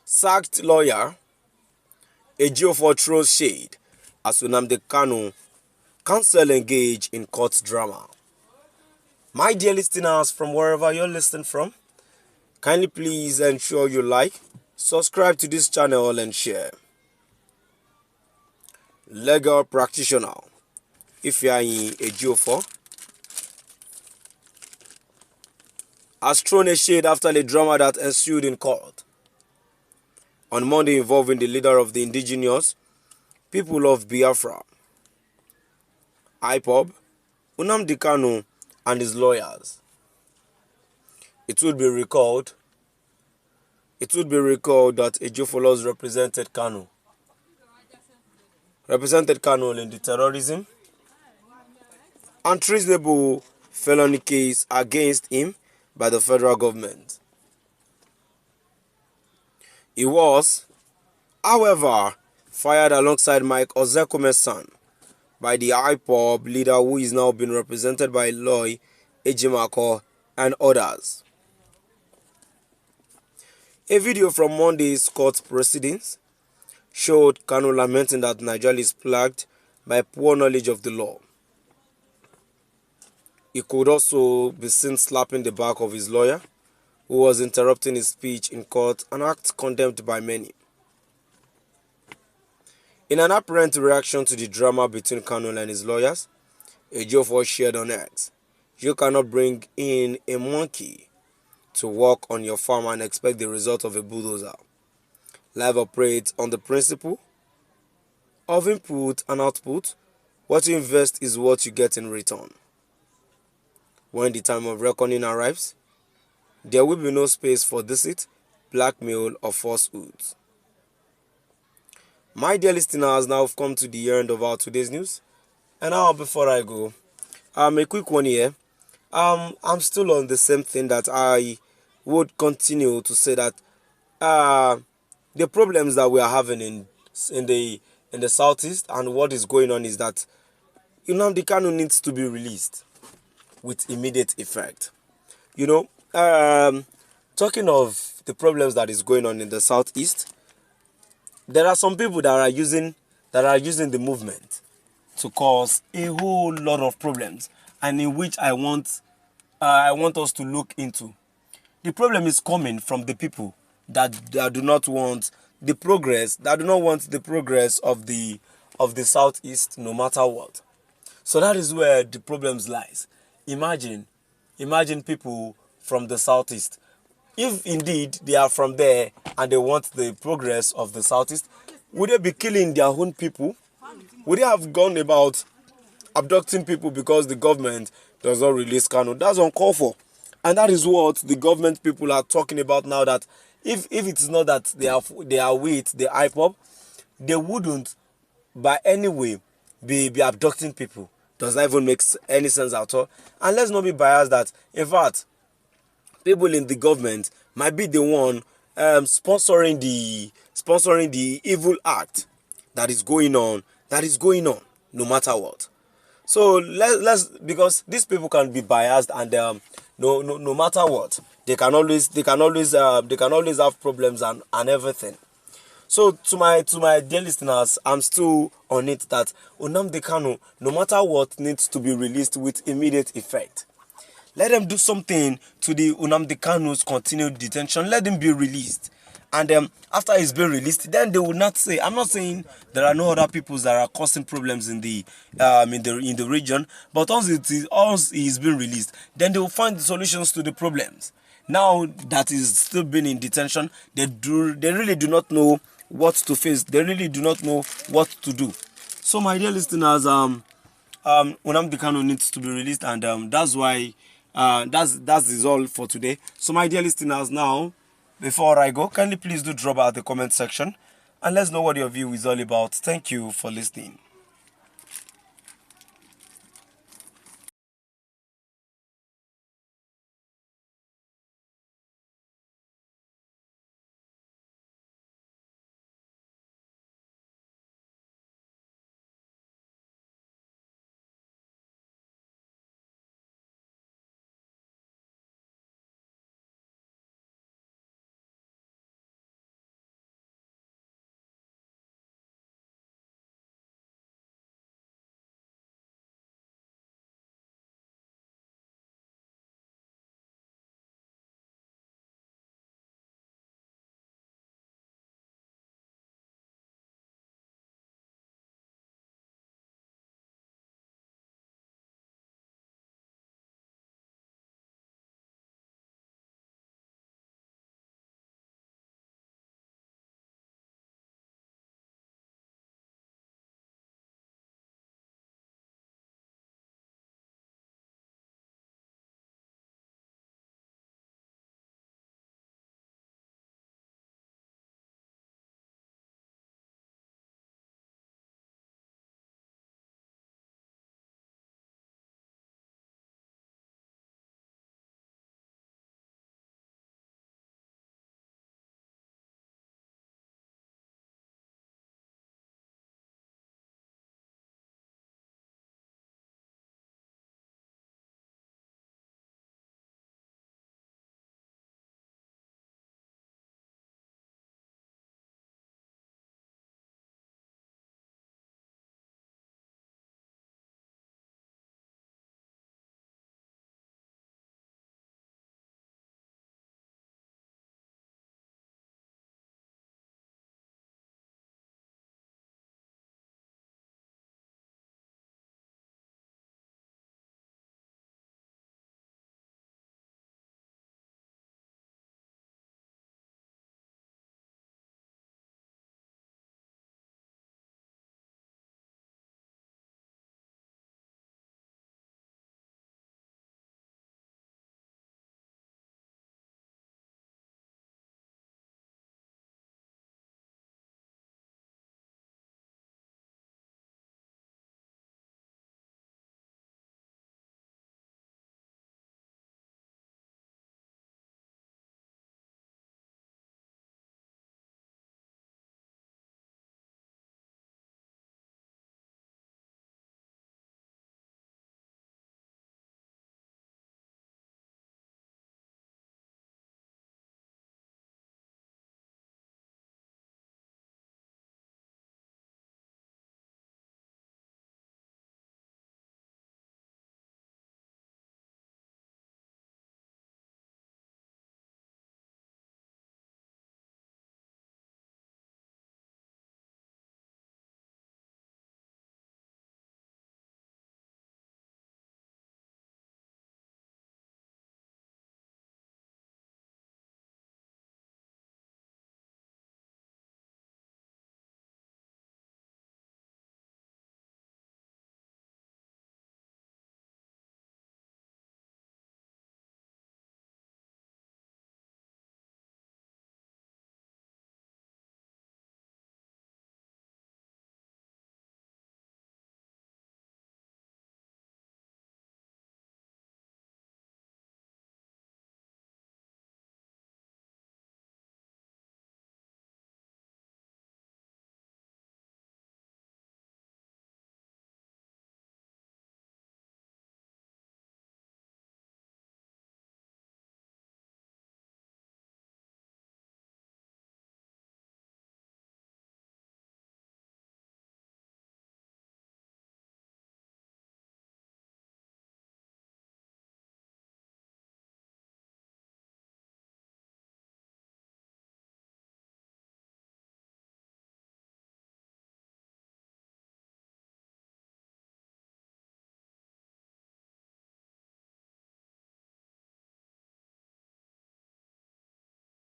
Sacked lawyer Ejiofor throws shade as Nnamdi Kanu Counsel engage in court drama. My dear listeners from wherever you're listening from, kindly please ensure you like, subscribe to this channel and share. Legal practitioner Ejiofor has thrown a shade after the drama that ensued in court on Monday involving the leader of the indigenous people of Biafra, IPOB, Nnamdi Kanu, and his lawyers. It would be recalled that Ejiofor represented Kanu in the terrorism and treasonable felony case against him by the federal government. He was, however, fired alongside Mike Ozekome's son by the IPOB leader, who is now being represented by lawyer Ejiofor and others. A video from Monday's court proceedings showed Kanu lamenting that Nigeria is plagued by poor knowledge of the law. He could also be seen slapping the back of his lawyer, who was interrupting his speech in court, an act condemned by many. In an apparent reaction to the drama between Kanu and his lawyers, Ejiofor shared on X, "You cannot bring in a monkey to work on your farm and expect the result of a bulldozer. Life operates on the principle of input and output. What you invest is what you get in return. When the time of reckoning arrives, there will be no space for deceit, blackmail, or falsehoods." My dear listeners, now we've come to the end of our today's news. And now, before I go, a quick one here. I'm still on the same thing that I would continue to say that the problems that we are having in the southeast and what is going on is that Nnamdi Kanu needs to be released with immediate effect. Talking of the problems that is going on in the southeast, there are some people that are using the movement to cause a whole lot of problems, and in which I want us to look into. The problem is coming from the people that do not want the progress, of the southeast, no matter what. So that is where the problems lies. Imagine people from the southeast. If indeed they are from there and they want the progress of the southeast, would they be killing their own people? Would they have gone about abducting people because the government does not release Kanu? That's uncalled for. And that is what the government people are talking about now, that if it is not that they are with the IPOB, they wouldn't by any way be abducting people. Does not even make any sense at all. And let's not be biased that, in fact, people in the government might be the one sponsoring the evil act that is going on, no matter what. So let's because these people can be biased, and no matter what, they can always have problems and everything. So to my dear listeners, I'm still on it that Nnamdi Kanu, no matter what, needs to be released with immediate effect. Let them do something to the Nnamdi Kanu's continued detention. Let him be released. And after he's been released, then they will not say, I'm not saying there are no other peoples that are causing problems in the region, but once he's been released, then they will find the solutions to the problems. Now that he's still been in detention, they really do not know what to face. They really do not know what to do. So my dear listeners, Nnamdi Kanu needs to be released, and that's why that is all for today. So my dear listeners, now before I go, kindly please do drop out the comment section and let's know what your view is all about. Thank you for listening.